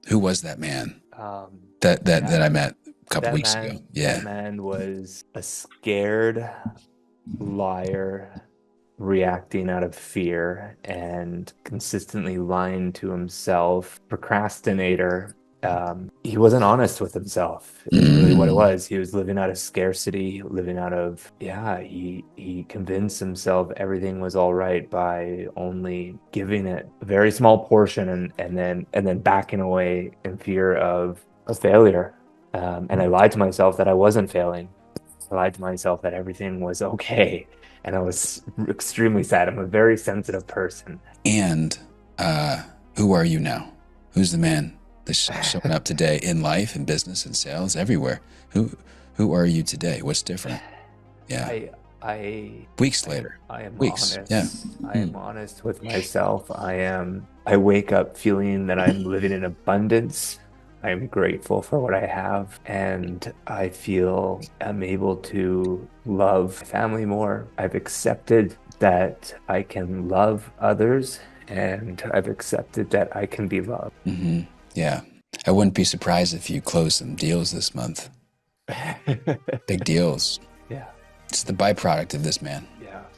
Who was that man that That I met a couple that weeks ago? man that Yeah. man was a scared liar reacting out of fear and consistently lying to himself, procrastinator. He wasn't honest with himself, is really what it Mm, was. He was living out of scarcity, living out of, yeah, he convinced himself everything was all right by only giving it a very small portion and then backing away in fear of failure. And I lied to myself that I wasn't failing. I lied to myself that everything was okay. And I was extremely sad. I'm a very sensitive person. and uh, who are you now? Who's the man that's showing up today in life, in business, and sales, everywhere? Who who are you today? What's different? Yeah. I I Weeks I am later. I am Weeks. Yeah. honest. I Hmm. am honest with myself. I wake up feeling that I'm living in abundance. I am grateful for what I have, and I feel I'm able to love my family more. I've accepted that I can love others, and I've accepted that I can be loved. Hmm. Yeah. I wouldn't be surprised if you closed some deals this month. Big deals. Yeah, It's the byproduct of this man. yeah.